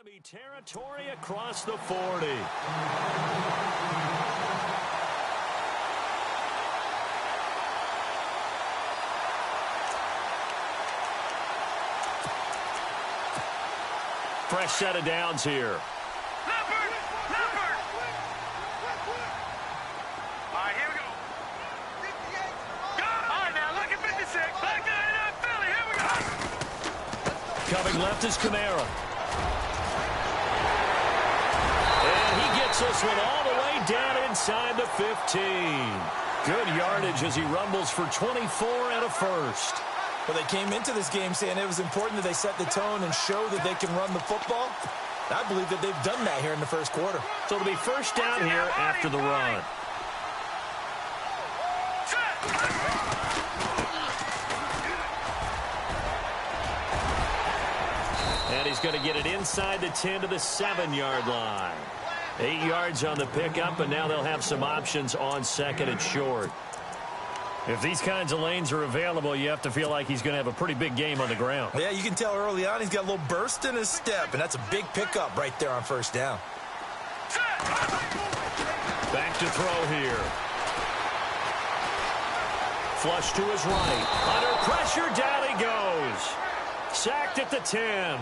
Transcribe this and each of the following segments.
Enemy territory across the 40. Fresh set of downs here. Leopard! Leopard! All right, here we go. All right, now, look at 56. Back there, Philly. Here we go. Coming left is Kamara. And he gets this one all the way down inside the 15. Good yardage as he rumbles for 24 and a first. Well, they came into this game saying it was important that they set the tone and show that they can run the football. I believe that they've done that here in the first quarter. So it'll be first down here after the run. And he's going to get it inside the 10 to the 7-yard line. 8 yards on the pickup, and now they'll have some options on second and short. If these kinds of lanes are available, you have to feel like he's going to have a pretty big game on the ground. Yeah, you can tell early on he's got a little burst in his step, and that's a big pickup right there on first down. Back to throw here. Flush to his right. Under pressure, down he goes. Sacked at the 10.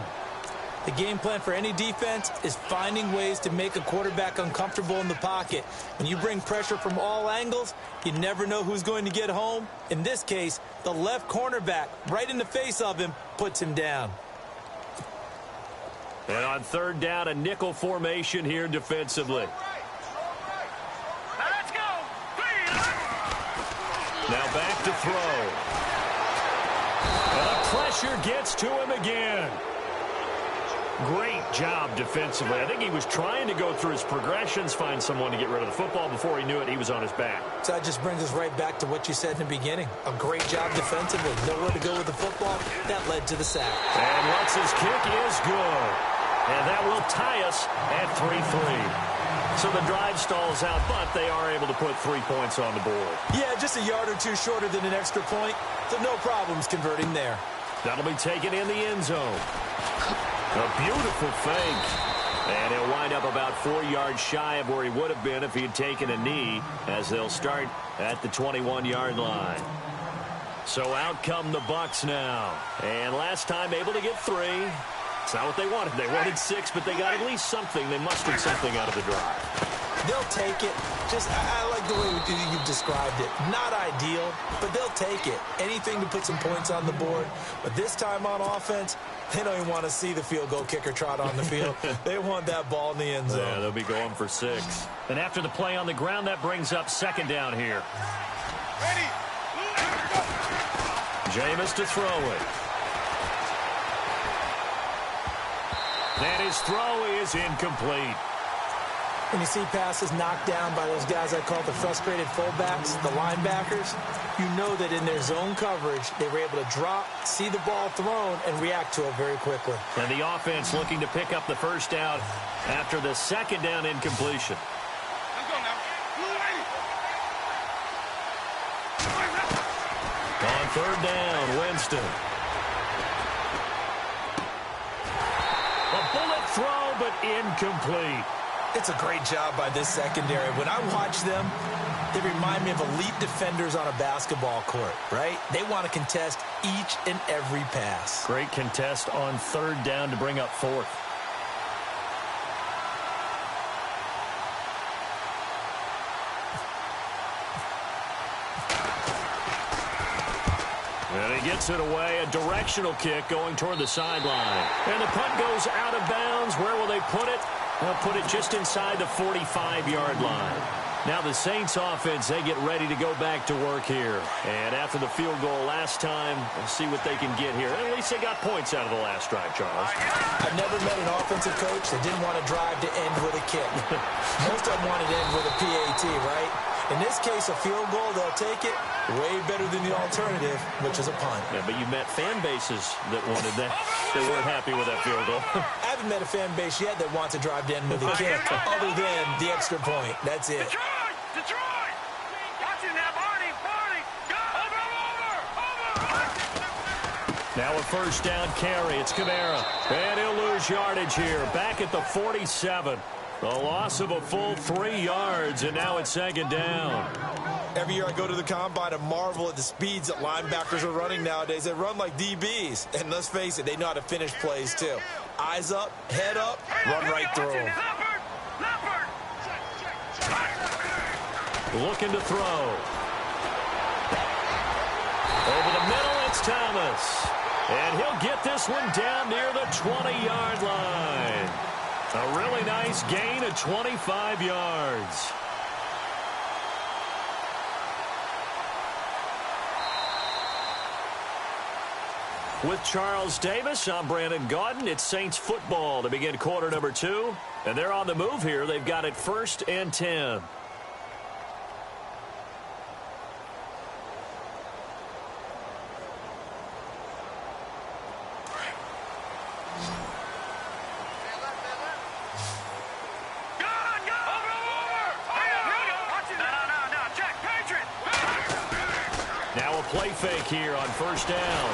The game plan for any defense is finding ways to make a quarterback uncomfortable in the pocket. When you bring pressure from all angles, you never know who's going to get home. In this case, the left cornerback, right in the face of him, puts him down. And on third down, a nickel formation here defensively. Now let's go. Now back to throw. And the pressure gets to him again. Great job defensively. I think he was trying to go through his progressions, find someone to get rid of the football. Before he knew it, he was on his back. So that just brings us right back to what you said in the beginning. A great job defensively. Nowhere to go with the football. That led to the sack. And Lutz's kick is good. And that will tie us at 3-3. So the drive stalls out, but they are able to put 3 points on the board. Yeah, just a yard or two shorter than an extra point. So no problems converting there. That'll be taken in the end zone. A beautiful fake. And he'll wind up about 4 yards shy of where he would have been if he had taken a knee, as they'll start at the 21-yard line. So out come the Bucs now. And last time able to get 3. It's not what they wanted. They wanted 6, but they got at least something. They mustered something out of the drive. They'll take it. I like the way you've described it. Not ideal, but they'll take it. Anything to put some points on the board. But this time on offense, they don't even want to see the field goal kicker trot on the field. They want that ball in the end zone. Yeah, they'll be going for 6. And after the play on the ground, that brings up second down here. Ready. Jameis to throw it. And his throw is incomplete. When you see passes knocked down by those guys I call the frustrated fullbacks, the linebackers, you know that in their zone coverage, they were able to drop, see the ball thrown, and react to it very quickly. And the offense looking to pick up the first down after the second down incompletion. Let's go now. On third down, Winston. A bullet throw, but incomplete. It's a great job by this secondary. When I watch them, they remind me of elite defenders on a basketball court, right? They want to contest each and every pass. Great contest on third down to bring up fourth. And he gets it away, a directional kick going toward the sideline. And the punt goes out of bounds. Where will they put it? They'll put it just inside the 45-yard line. Now the Saints offense, they get ready to go back to work here. And after the field goal last time, we'll see what they can get here. At least they got points out of the last drive, Charles. I've never met an offensive coach that didn't want to drive to end with a kick. Most of them wanted to end with a PAT, right? In this case, a field goal, they'll take it. Way better than the alternative, which is a punt. Yeah, but you met fan bases that wanted that. They weren't happy with that field goal. I haven't met a fan base yet that wants to drive to end with a kick, other than the extra point. That's it. Detroit! Watch it now, Barney! Go! Over! Now a first down carry. It's Kamara. And he'll lose yardage here. Back at the 47. A loss of a full 3 yards, and now it's second down. Every year I go to the combine and marvel at the speeds that linebackers are running nowadays. They run like DBs. And let's face it, they know how to finish plays too. Eyes up, head up, run right through them. Looking to throw. Over the middle, it's Thomas. And he'll get this one down near the 20-yard line. A really nice gain of 25 yards. With Charles Davis, I'm Brandon Gaudin. It's Saints football to begin quarter number 2. And they're on the move here. They've got it 1st and 10. Now a play fake here on first down.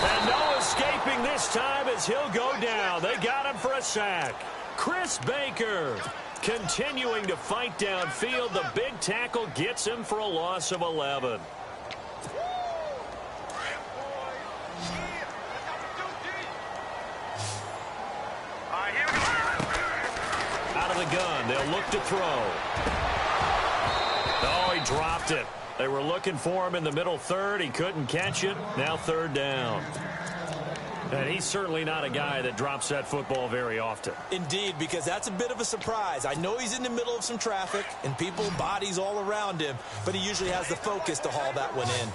And no escaping this time as he'll go down. They got him for a sack. Chris Baker continuing to fight downfield. The big tackle gets him for a loss of 11. Out of the gun, they'll look to throw. Oh, he dropped it. They were looking for him in the middle third. He couldn't catch it. Now third down. And he's certainly not a guy that drops that football very often. Indeed, because that's a bit of a surprise. I know he's in the middle of some traffic and people, bodies all around him, but he usually has the focus to haul that one in.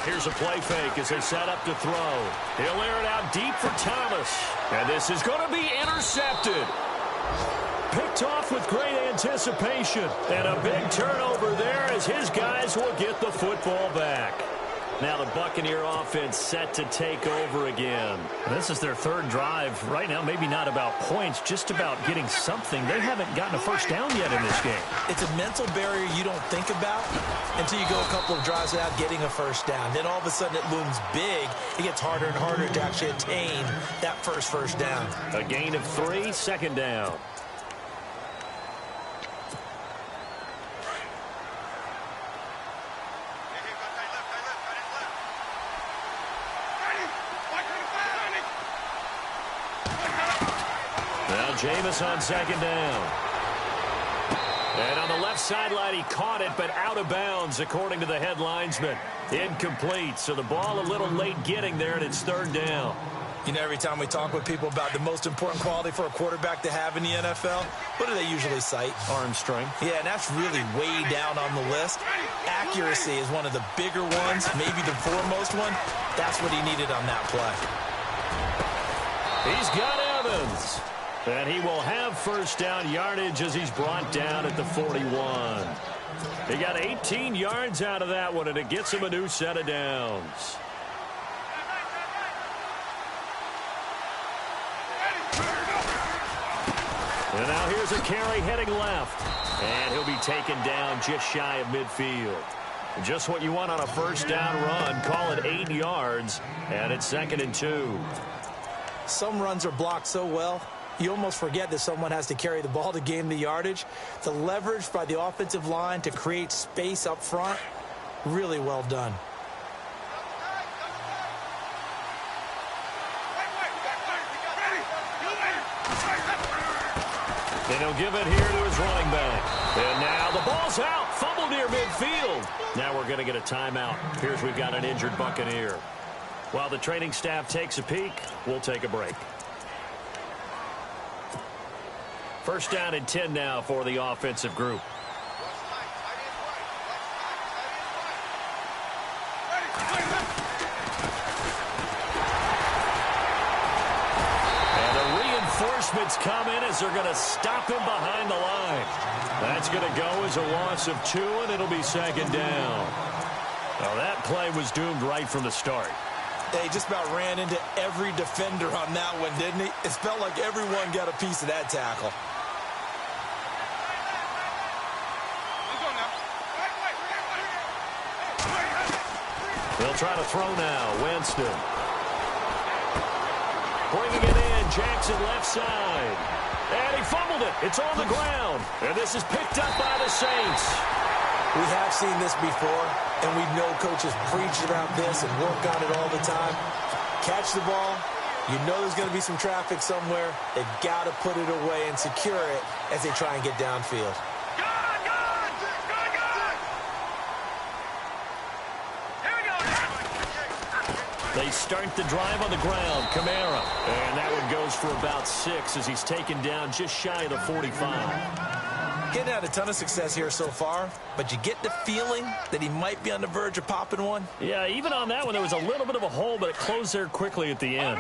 Here's a play fake as they set up to throw. He'll air it out deep for Thomas. And this is going to be intercepted. Picked off with great anticipation. And a big turnover there as his guys will get the football back. Now the Buccaneer offense set to take over again. This is their third drive. Right now, maybe not about points, just about getting something. They haven't gotten a first down yet in this game. It's a mental barrier you don't think about until you go a couple of drives without getting a first down. Then all of a sudden it looms big. It gets harder and harder to actually attain that first down. A gain of 3, second down. Now Jameis on second down. And on the left sideline, he caught it, but out of bounds, according to the head linesman. Incomplete, so the ball a little late getting there, and it's third down. You know, every time we talk with people about the most important quality for a quarterback to have in the NFL, what do they usually cite? Arm strength. Yeah, and that's really way down on the list. Accuracy is one of the bigger ones, maybe the foremost one. That's what he needed on that play. He's got Evans. And he will have first down yardage as he's brought down at the 41. He got 18 yards out of that one, and it gets him a new set of downs. And now here's a carry heading left. And he'll be taken down just shy of midfield. Just what you want on a first down run. Call it 8 yards, and it's 2nd and 2. Some runs are blocked so well, you almost forget that someone has to carry the ball to gain the yardage. The leverage by the offensive line to create space up front, really well done. And he'll give it here to his running back. And now the ball's out. Fumble near midfield. Now we're going to get a timeout. Here's we've got an injured Buccaneer. While the training staff takes a peek, we'll take a break. First down and 10 now for the offensive group. And the reinforcements come in as they're going to stop him behind the line. That's going to go as a loss of 2, and it'll be second down. Well, that play was doomed right from the start. They just about ran into every defender on that one, didn't he? It felt like everyone got a piece of that tackle. He'll try to throw now. Winston. Bringing it in. Jackson left side. And he fumbled it. It's on the ground. And this is picked up by the Saints. We have seen this before, and we know coaches preach about this and work on it all the time. Catch the ball. You know there's going to be some traffic somewhere. They've got to put it away and secure it as they try and get downfield. They start the drive on the ground. Kamara. And that one goes for about 6 as he's taken down just shy of the 45. Getting had a ton of success here so far, but you get the feeling that he might be on the verge of popping one. Yeah, even on that one, there was a little bit of a hole, but it closed there quickly at the end.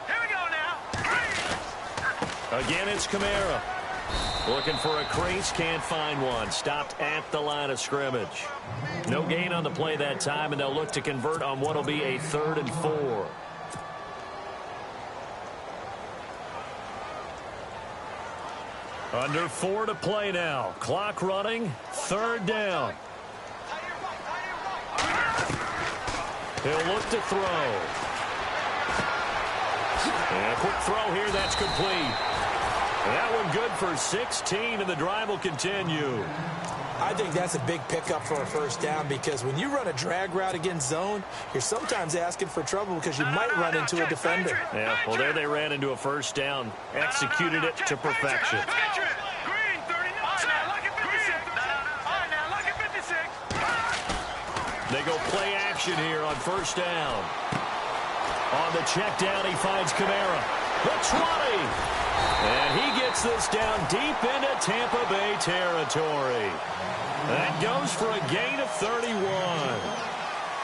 Here we go now. Again, it's Kamara. Looking for a crease, can't find one. Stopped at the line of scrimmage. No gain on the play that time, and they'll look to convert on what will be a 3rd and 4. Under 4 to play now. Clock running. 3rd down. He'll look to throw. And a quick throw here. That's complete. That one good for 16, and the drive will continue. I think that's a big pickup for a first down because when you run a drag route against zone, you're sometimes asking for trouble because you might run into a defender. Yeah, well, there they ran into a first down. Executed it to perfection. They go play action here on first down. On the check down, he finds Kamara. The 20. And he gets this down deep into Tampa Bay territory. That goes for a gain of 31.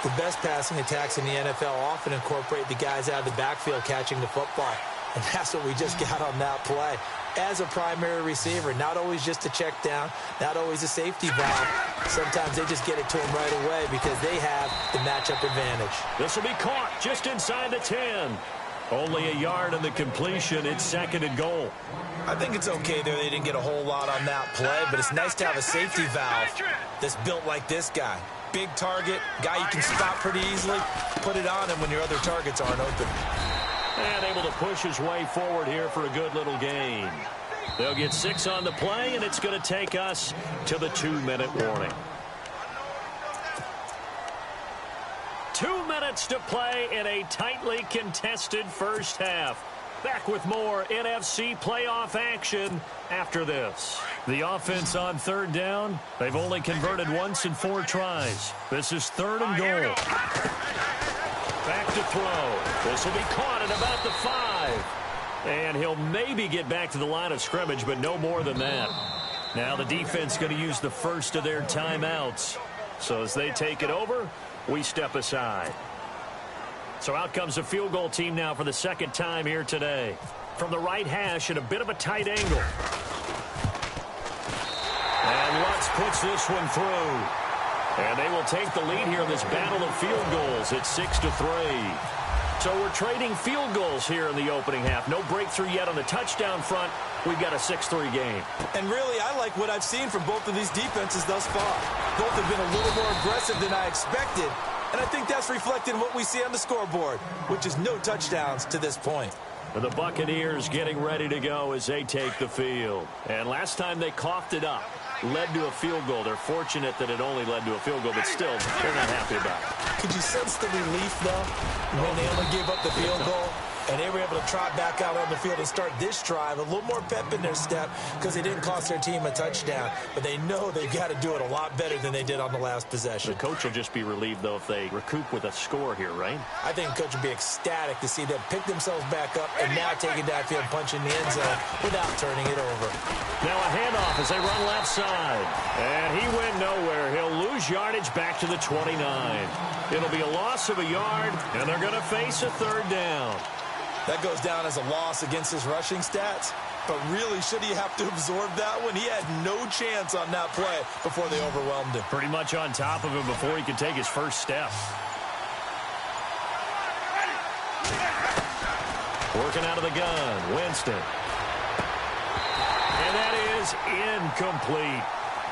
The best passing attacks in the NFL often incorporate the guys out of the backfield catching the football. And that's what we just got on that play. As a primary receiver, not always just a check down, not always a safety valve. Sometimes they just get it to him right away because they have the matchup advantage. This will be caught just inside the 10. Only a yard on the completion. It's 2nd and goal. I think it's okay there. They didn't get a whole lot on that play, but it's nice to have a safety valve that's built like this guy. Big target, guy you can spot pretty easily. Put it on him when your other targets aren't open. And able to push his way forward here for a good little gain. They'll get 6 on the play, and it's going to take us to the 2-minute warning. 2 minutes to play in a tightly contested first half. Back with more NFC playoff action after this. The offense on 3rd down. They've only converted once in 4 tries. This is 3rd and goal. Back to throw. This will be caught at about the 5. And he'll maybe get back to the line of scrimmage, but no more than that. Now the defense going to use the first of their timeouts. So as they take it over, we step aside. So out comes the field goal team now for the 2nd time here today. From the right hash at a bit of a tight angle. And Lutz puts this one through. And they will take the lead here in this battle of field goals. It's 6-3. So we're trading field goals here in the opening half. No breakthrough yet on the touchdown front. We've got a 6-3 game. And really, I like what I've seen from both of these defenses thus far. Both have been a little more aggressive than I expected. And I think that's reflected in what we see on the scoreboard, which is no touchdowns to this point. And the Buccaneers getting ready to go as they take the field. And last time they coughed it up, led to a field goal. They're fortunate that it only led to a field goal, but still, they're not happy about it. Could you sense the relief, though, when they only gave up the field goal? And they were able to trot back out on the field and start this drive. A little more pep in their step because they didn't cost their team a touchdown. But they know they've got to do it a lot better than they did on the last possession. The coach will just be relieved, though, if they recoup with a score here, right? I think the coach will be ecstatic to see them pick themselves back up and now take it downfield, punch in the end zone without turning it over. Now a handoff as they run left side. And he went nowhere. He'll lose yardage back to the 29. It'll be a loss of a yard, and they're going to face a 3rd down. That goes down as a loss against his rushing stats. But really, should he have to absorb that one? He had no chance on that play before they overwhelmed him. Pretty much on top of him before he could take his first step. Working out of the gun, Winston. And that is incomplete.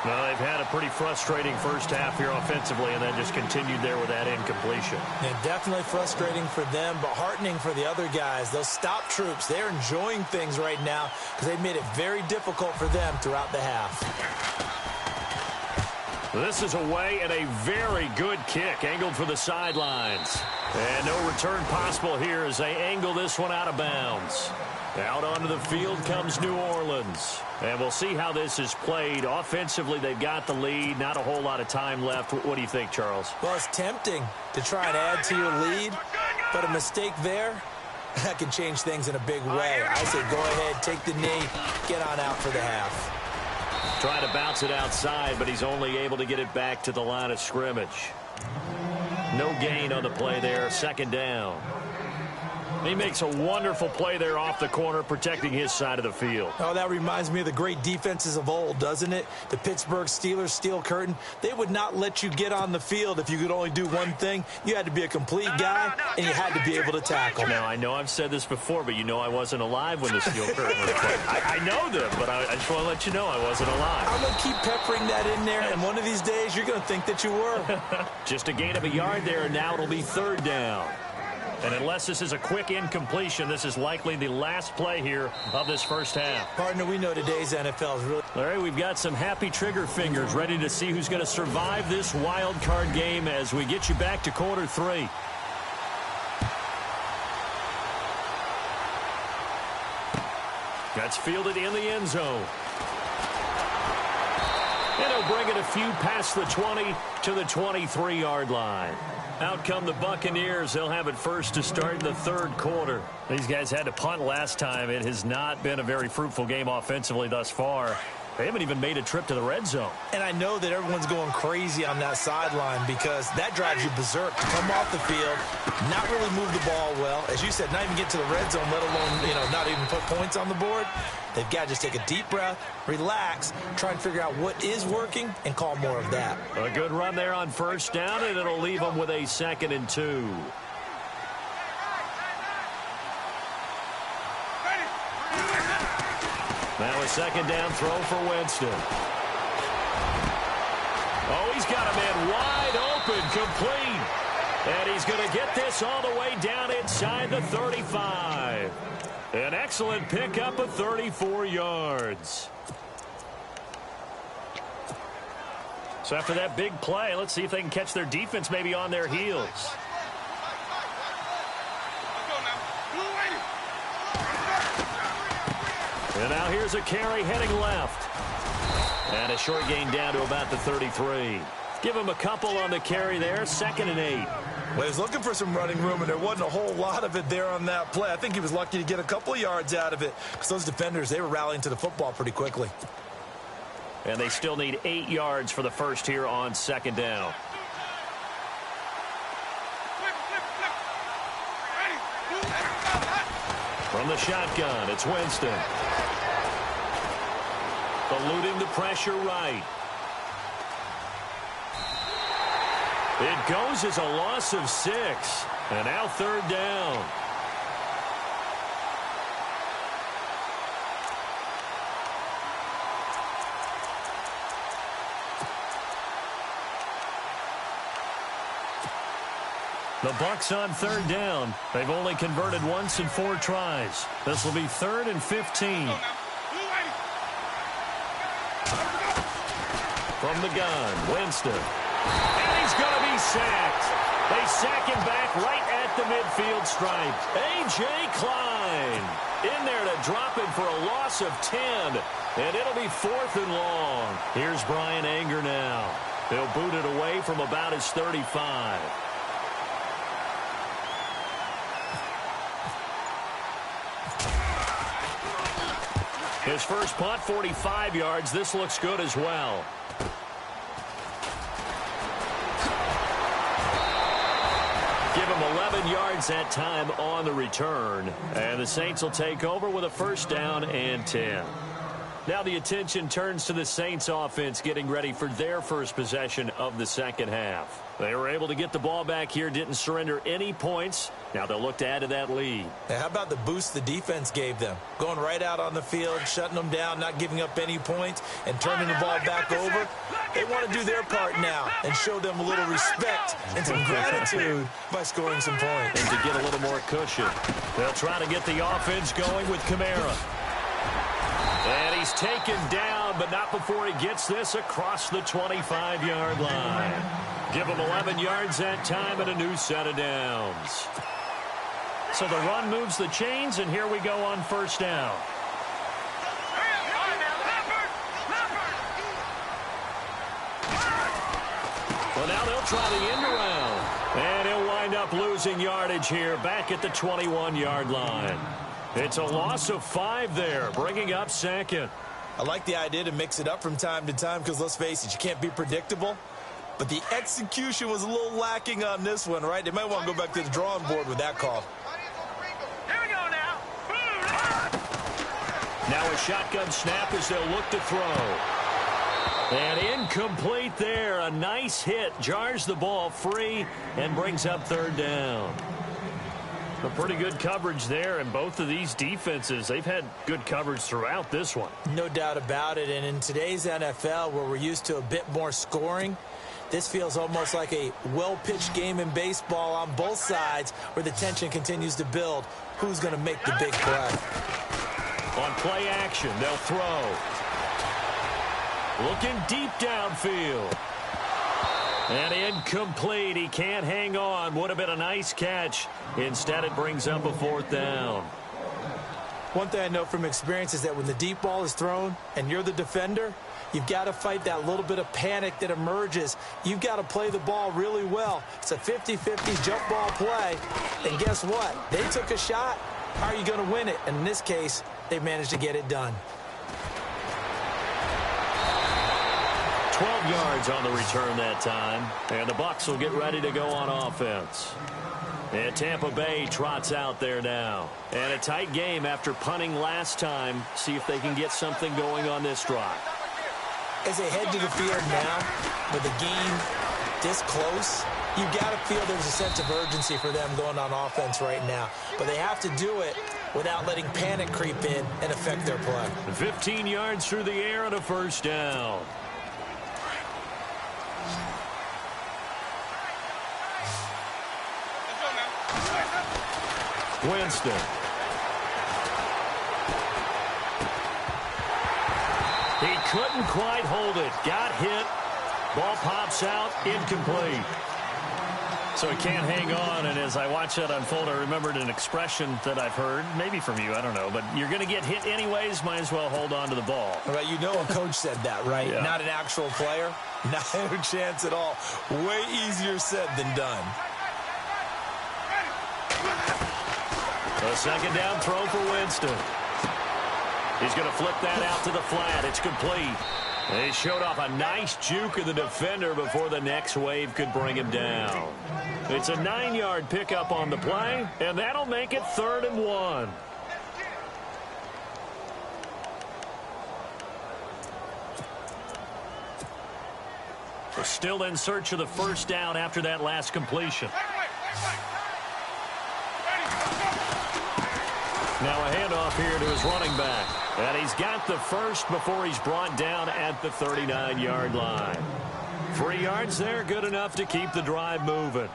Well, they've had a pretty frustrating first half here offensively, and then just continued there with that incompletion. Yeah, definitely frustrating for them, but heartening for the other guys. Those stop troops, they're enjoying things right now because they've made it very difficult for them throughout the half. This is away and a very good kick, angled for the sidelines. And no return possible here as they angle this one out of bounds. Out onto the field comes New Orleans. And we'll see how this is played. Offensively, they've got the lead. Not a whole lot of time left. What do you think, Charles? Well, it's tempting to try and add to your lead, but a mistake there, that can change things in a big way. I say go ahead, take the knee, get on out for the half. Trying to bounce it outside, but he's only able to get it back to the line of scrimmage. No gain on the play there. Second down. He makes a wonderful play there off the corner, protecting his side of the field. Oh, that reminds me of the great defenses of old, doesn't it? The Pittsburgh Steelers steel curtain. They would not let you get on the field if you could only do one thing. You had to be a complete guy, and you had to be able to tackle. Now, I know I've said this before, but you know I wasn't alive when the steel curtain was played. I know them, but I just want to let you know I wasn't alive. I'm going to keep peppering that in there, and one of these days you're going to think that you were. Just a gain of a yard there, and now it'll be third down. And unless this is a quick incompletion, this is likely the last play here of this first half. Partner, we know today's NFL is really... All right, we've got some happy trigger fingers ready to see who's going to survive this wild card game as we get you back to quarter three. That's fielded in the end zone. And he'll bring it a few past the 20 to the 23-yard line. Out come the Buccaneers. They'll have it first to start in the third quarter. These guys had to punt last time. It has not been a very fruitful game offensively thus far. They haven't even made a trip to the red zone. And I know that everyone's going crazy on that sideline because that drives you berserk to come off the field, not really move the ball well. As you said, not even get to the red zone, let alone, not even put points on the board. They've got to just take a deep breath, relax, try and figure out what is working, and call more of that. A good run there on first down, and it'll leave them with a 2nd and 2. Now a second down throw for Winston. Oh, he's got a man wide open, complete. And he's going to get this all the way down inside the 35. An excellent pickup of 34 yards. So after that big play, let's see if they can catch their defense maybe on their heels. And now here's a carry heading left. And a short gain down to about the 33. Give him a couple on the carry there. 2nd and 8. Well, he's looking for some running room, and there wasn't a whole lot of it there on that play. I think he was lucky to get a couple of yards out of it because those defenders, they were rallying to the football pretty quickly. And they still need 8 yards for the first here on 2nd down. From the shotgun, it's Winston. Eluding the pressure right. It goes as a loss of 6. And now third down. The Bucs on third down. They've only converted once in 4 tries. This will be 3rd and 15. From the gun, Winston. And he's going to be sacked. They sack him back right at the midfield stripe. A.J. Klein in there to drop him for a loss of 10. And it'll be 4th and long. Here's Brian Anger now. He'll boot it away from about his 35. His first punt, 45 yards. This looks good as well. Give him 11 yards that time on the return. And the Saints will take over with a 1st down and 10. Now the attention turns to the Saints offense getting ready for their first possession of the second half. They were able to get the ball back here, didn't surrender any points. Now they'll look to add to that lead. Now, how about the boost the defense gave them? Going right out on the field, shutting them down, not giving up any points, and turning the ball back over. They want to do their part now and show them a little respect and some gratitude by scoring some points. And to get a little more cushion, they'll try to get the offense going with Kamara. And he's taken down, but not before he gets this across the 25-yard line. Give him 11 yards that time and a new set of downs. So the run moves the chains, and here we go on first down. Well, now they'll try the end around. And he'll wind up losing yardage here back at the 21-yard line. It's a loss of 5 there, bringing up second. I like the idea to mix it up from time to time because, let's face it, you can't be predictable. But the execution was a little lacking on this one, right? They might want to go back to the drawing board with that call. Here we go now. Now a shotgun snap as they'll look to throw. And incomplete there. A nice hit. Jars the ball free and brings up third down. A pretty good coverage there, and both of these defenses, they've had good coverage throughout this one. No doubt about it. And in today's NFL, where we're used to a bit more scoring, this feels almost like a well-pitched game in baseball on both sides where the tension continues to build. Who's going to make the big play? On play action, they'll throw. Looking deep downfield. And incomplete. He can't hang on. Would have been a nice catch. Instead, it brings up a fourth down. One thing I know from experience is that when the deep ball is thrown and you're the defender, you've got to fight that little bit of panic that emerges. You've got to play the ball really well. It's a 50-50 jump ball play. And guess what? They took a shot. How are you going to win it? And in this case, they managed to get it done. 12 yards on the return that time. And the Bucs will get ready to go on offense. And Tampa Bay trots out there now. And a tight game after punting last time. See if they can get something going on this drive. As they head to the field now, with the game this close, you've got to feel there's a sense of urgency for them going on offense right now. But they have to do it without letting panic creep in and affect their play. 15 yards through the air and a first down. Winston. He couldn't quite hold it. Got hit. Ball pops out. Incomplete. So he can't hang on, and as I watch that unfold, I remembered an expression that I've heard, maybe from you, I don't know, but you're going to get hit anyways, might as well hold on to the ball. Right, you know a coach said that, right? Yeah. Not an actual player. Not a chance at all. Way easier said than done. A second down throw for Winston. He's going to flip that out to the flat. It's complete. They showed off a nice juke of the defender before the next wave could bring him down. It's a 9-yard pickup on the play, and that'll make it 3rd and 1. We're still in search of the first down after that last completion. Now a handoff here to his running back. And he's got the first before he's brought down at the 39-yard line. 3 yards there, good enough to keep the drive moving.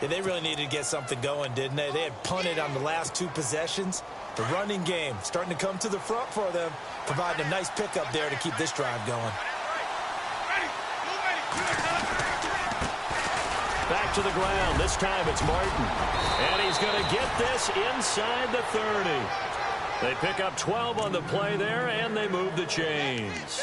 Yeah, they really needed to get something going, didn't they? They had punted on the last 2 possessions. The running game starting to come to the front for them, providing a nice pickup there to keep this drive going. Back to the ground. This time it's Martin. And he's going to get this inside the 30. They pick up 12 on the play there, and they move the chains.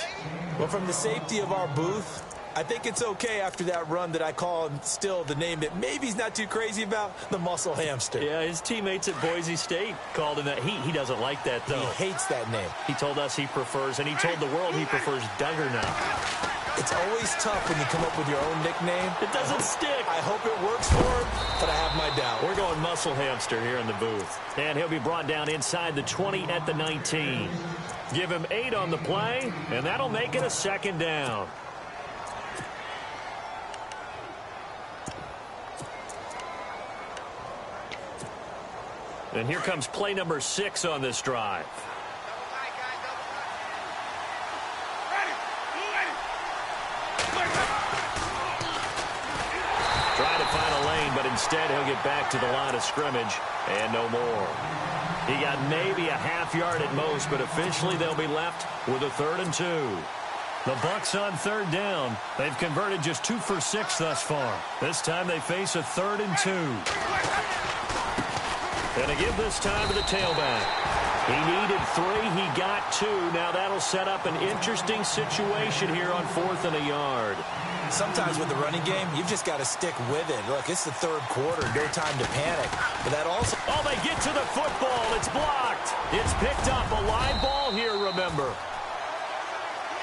Well, from the safety of our booth, I think it's okay after that run that I call him still the name that maybe he's not too crazy about, the muscle hamster. Yeah, his teammates at Boise State called him that. He doesn't like that, though. He hates that name. He told us he prefers, and he told the world he prefers Dugger now. It's always tough when you come up with your own nickname. It doesn't stick. I hope it works for him, but I have my doubt. We're going muscle hamster here in the booth. And he'll be brought down inside the 20 at the 19. Give him 8 on the play, and that'll make it a second down. And here comes play number 6 on this drive. Trying to find a lane, but instead he'll get back to the line of scrimmage and no more. He got maybe a half yard at most, but officially they'll be left with a 3rd and 2. The Bucs on 3rd down. They've converted just 2 for 6 thus far. This time they face a 3rd and 2. And to give this time to the tailback. He needed 3. He got 2. Now that'll set up an interesting situation here on 4th and a yard. Sometimes with the running game, you've just got to stick with it. Look, it's the 3rd quarter. No time to panic. But that also... Oh, they get to the football. It's blocked. It's picked up. A live ball here, remember.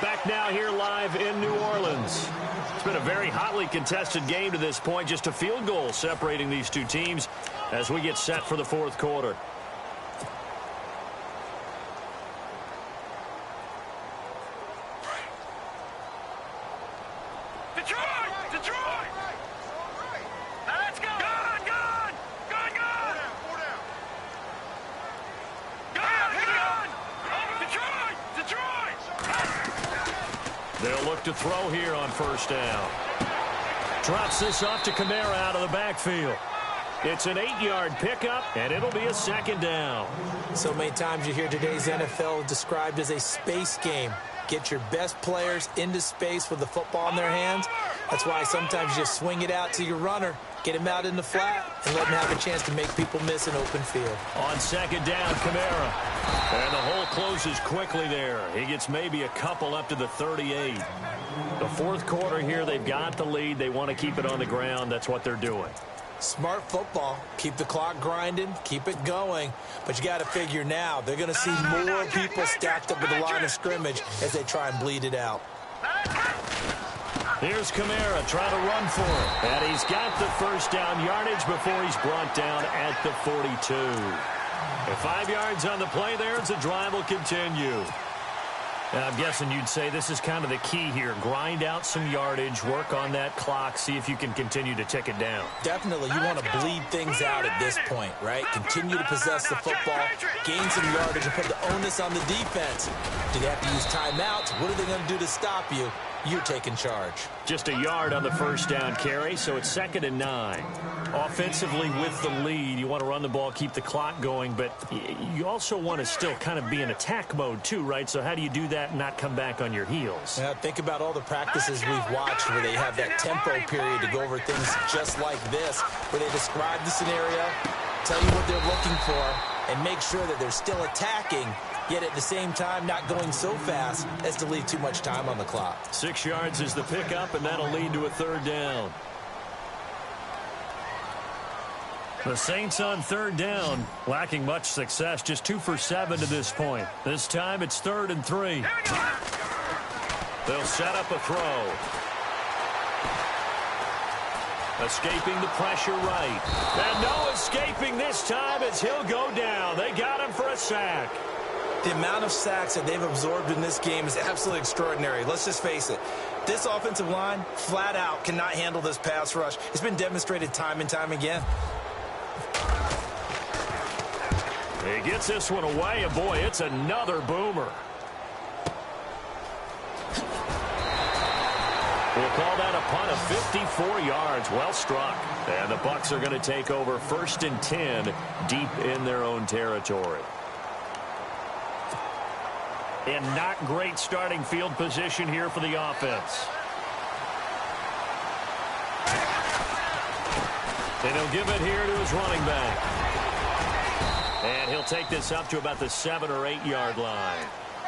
Back now here live in New Orleans. It's been a very hotly contested game to this point. Just a field goal separating these two teams as we get set for the 4th quarter. Detroit! Let's go! Gone! Detroit! They'll look to throw here on 1st down. Drops this off to Kamara out of the backfield. It's an 8-yard pickup, and it'll be a 2nd down. So many times you hear today's NFL described as a space game. Get your best players into space with the football in their hands. That's why sometimes you just swing it out to your runner, get him out in the flat, and let him have a chance to make people miss an open field. On 2nd down, Kamara. And the hole closes quickly there. He gets maybe a couple up to the 38. The 4th quarter here, they've got the lead. They want to keep it on the ground. That's what they're doing. Smart football. Keep the clock grinding. Keep it going. But you got to figure now, they're going to see more people stacked up at the line of scrimmage as they try and bleed it out. Here's Kamara trying to run for it. And he's got the 1st down yardage before he's brought down at the 42. And 5 yards on the play there as the drive will continue. And I'm guessing you'd say this is kind of the key here. Grind out some yardage, work on that clock, see if you can continue to tick it down. Definitely, you want to bleed things out at this point, right? Continue to possess the football, gain some yardage, and put the onus on the defense. Do they have to use timeouts? What are they going to do to stop you? You're taking charge. Just a yard on the 1st down carry, so it's 2nd and 9. Offensively with the lead, you want to run the ball, keep the clock going, but you also want to still kind of be in attack mode too, right? So how do you do that and not come back on your heels? Yeah, think about all the practices we've watched where they have that tempo period to go over things just like this, where they describe the scenario, tell you what they're looking for, and make sure that they're still attacking, yet at the same time not going so fast as to leave too much time on the clock. 6 yards is the pickup, and that'll lead to a 3rd down. The Saints on 3rd down, lacking much success, just 2 for 7 to this point. This time it's 3rd and 3. They'll set up a throw. Escaping the pressure right. And no escaping this time as he'll go down. They got him for a sack. The amount of sacks that they've absorbed in this game is absolutely extraordinary. Let's just face it. This offensive line, flat out, cannot handle this pass rush. It's been demonstrated time and time again. He gets this one away, and boy, it's another boomer. We'll call that a punt of 54 yards. Well struck. And the Bucs are going to take over 1st and 10 deep in their own territory. And not great starting field position here for the offense. And he'll give it here to his running back. And he'll take this up to about the 7 or 8 yard line.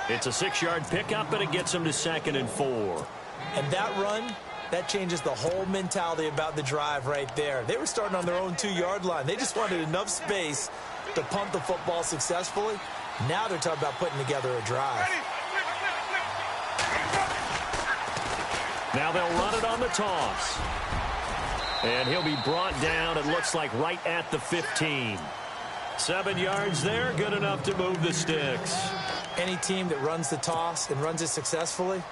It's a 6-yard pickup, and it gets him to 2nd and 4. And that run, that changes the whole mentality about the drive right there. They were starting on their own 2-yard line. They just wanted enough space to punt the football successfully. Now they're talking about putting together a drive. Now they'll run it on the toss. And he'll be brought down, it looks like, right at the 15. 7 yards there, good enough to move the sticks. Any team that runs the toss and runs it successfully,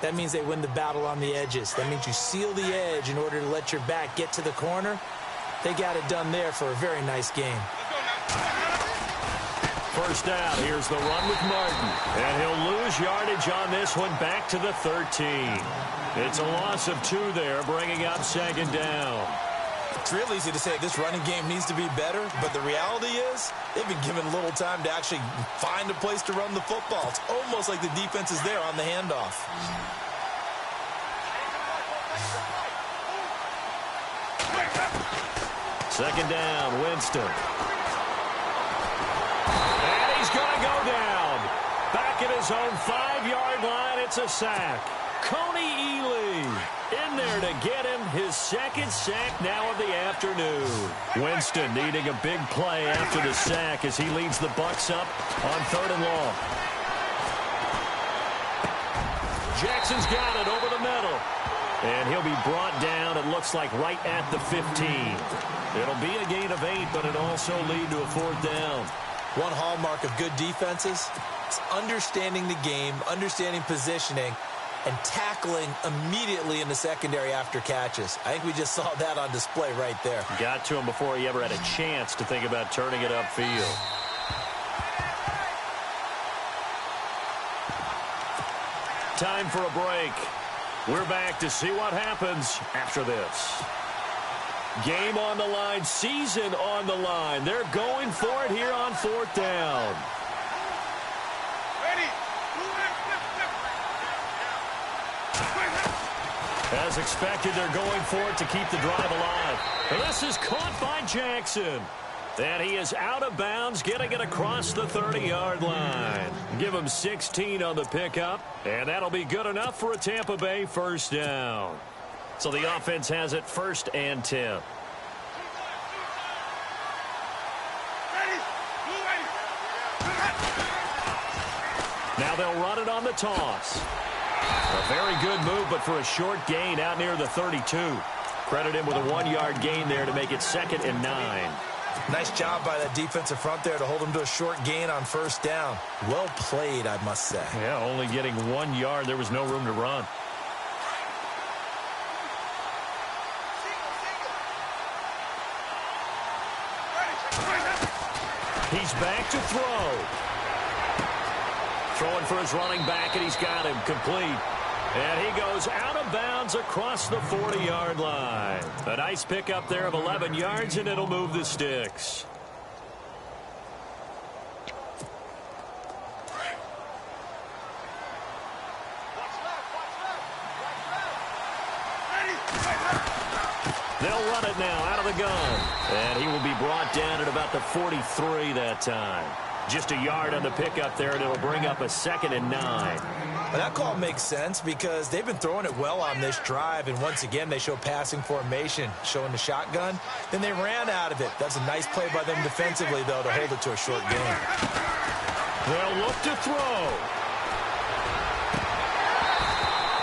that means they win the battle on the edges. That means you seal the edge in order to let your back get to the corner. They got it done there for a very nice game. First down, here's the run with Martin. And he'll lose yardage on this one back to the 13. It's a loss of 2 there, bringing up second down. It's real easy to say this running game needs to be better, but the reality is they've been given little time to actually find a place to run the football. It's almost like the defense is there on the handoff. Second down, Winston. And he's going to go down. Back at his own 5-yard line, it's a sack. Coney Ely in there to get him his second sack now of the afternoon. Winston needing a big play after the sack as he leads the Bucs up on 3rd and long. Jackson's got it over the middle. And he'll be brought down, it looks like, right at the 15. It'll be a gain of 8, but it also lead to a 4th down. One hallmark of good defenses is understanding the game, understanding positioning, and tackling immediately in the secondary after catches. I think we just saw that on display right there. Got to him before he ever had a chance to think about turning it upfield. Time for a break. We're back to see what happens after this. Game on the line, season on the line. They're going for it here on 4th down. As expected, they're going for it to keep the drive alive. This is caught by Jackson. And he is out of bounds, getting it across the 30-yard line. Give him 16 on the pickup, and that'll be good enough for a Tampa Bay first down. So the offense has it 1st and 10. Now they'll run it on the toss. A very good move, but for a short gain out near the 32. Credit him with a 1-yard gain there to make it 2nd and 9. Nice job by that defensive front there to hold him to a short gain on 1st down. Well played, I must say. Yeah, only getting 1 yard. There was no room to run. He's back to throw. Throwing for his running back, and he's got him complete. And he goes out of bounds across the 40-yard line. A nice pickup there of 11 yards, and it'll move the sticks. They'll run it now out of the gun. And he will be brought down at about the 43 that time. Just a yard on the pickup there, and it'll bring up a 2nd and 9. Well, that call makes sense because they've been throwing it well on this drive, and once again they show passing formation, showing the shotgun. Then they ran out of it. That's a nice play by them defensively, though, to hold it to a short gain. They'll look to throw.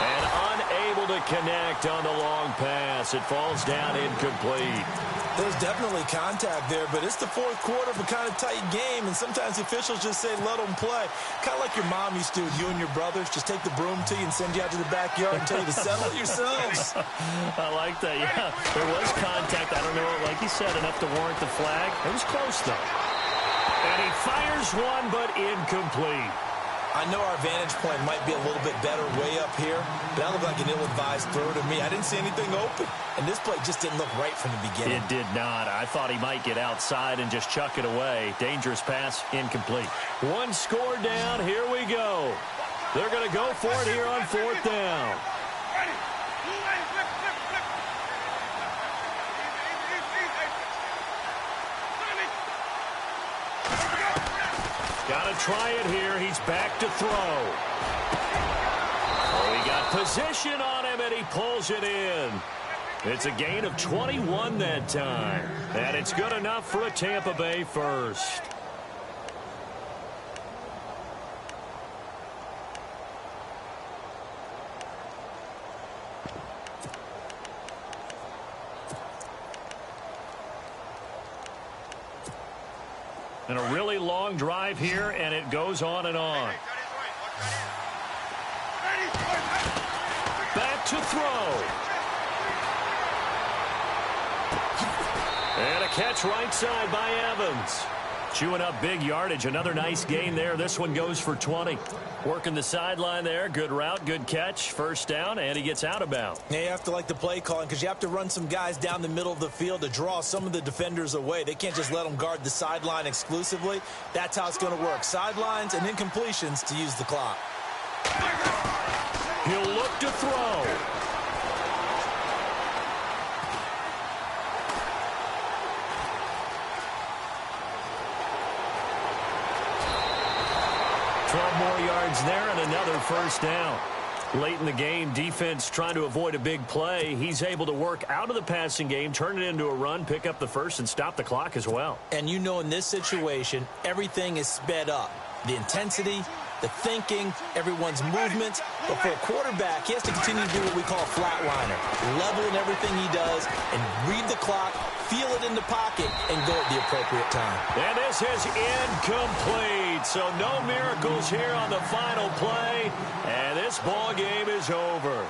And unable to connect on the long pass. It falls down incomplete. There's definitely contact there, but it's the 4th quarter of a kind of tight game, and sometimes the officials just say, let them play. Kind of like your mom used to with you and your brothers. Just take the broom to you and send you out to the backyard and tell you to settle it yourselves. I like that, yeah. There was contact. I don't know, like you said, enough to warrant the flag. It was close, though. And he fires one, but incomplete. I know our vantage point might be a little bit better way up here, but that looked like an ill-advised throw to me. I didn't see anything open, and this play just didn't look right from the beginning. It did not. I thought he might get outside and just chuck it away. Dangerous pass, incomplete. 1 score down. Here we go. They're going to go for it here on 4th down. Got to try it here. He's back to throw. Oh, he got position on him, and he pulls it in. It's a gain of 21 that time. And it's good enough for a Tampa Bay first. And a really long drive here, and it goes on and on. throw. And a catch right side by Evans. Chewing up big yardage. Another nice gain there. This one goes for 20. Working the sideline there. Good route, good catch. First down, and he gets out of bounds. Yeah, you have to like the play calling because you have to run some guys down the middle of the field to draw some of the defenders away. They can't just let them guard the sideline exclusively. That's how it's going to work. Sidelines and incompletions to use the clock. He'll look to throw. More yards there and another first down. Late in the game, defense trying to avoid a big play. He's able to work out of the passing game, turn it into a run, pick up the first, and stop the clock as well. And you know in this situation, everything is sped up. The intensity, the thinking, everyone's movements. But for a quarterback, he has to continue to do what we call a flatliner. Level in everything he does and read the clock, feel it in the pocket, and go at the appropriate time. And this is incomplete. So no miracles here on the final play. And this ball game is over.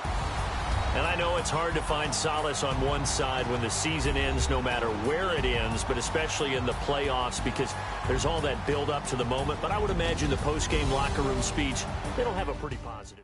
And I know it's hard to find solace on one side when the season ends, no matter where it ends, but especially in the playoffs because there's all that build up to the moment. But I would imagine the post-game locker room speech, it'll have a pretty positive.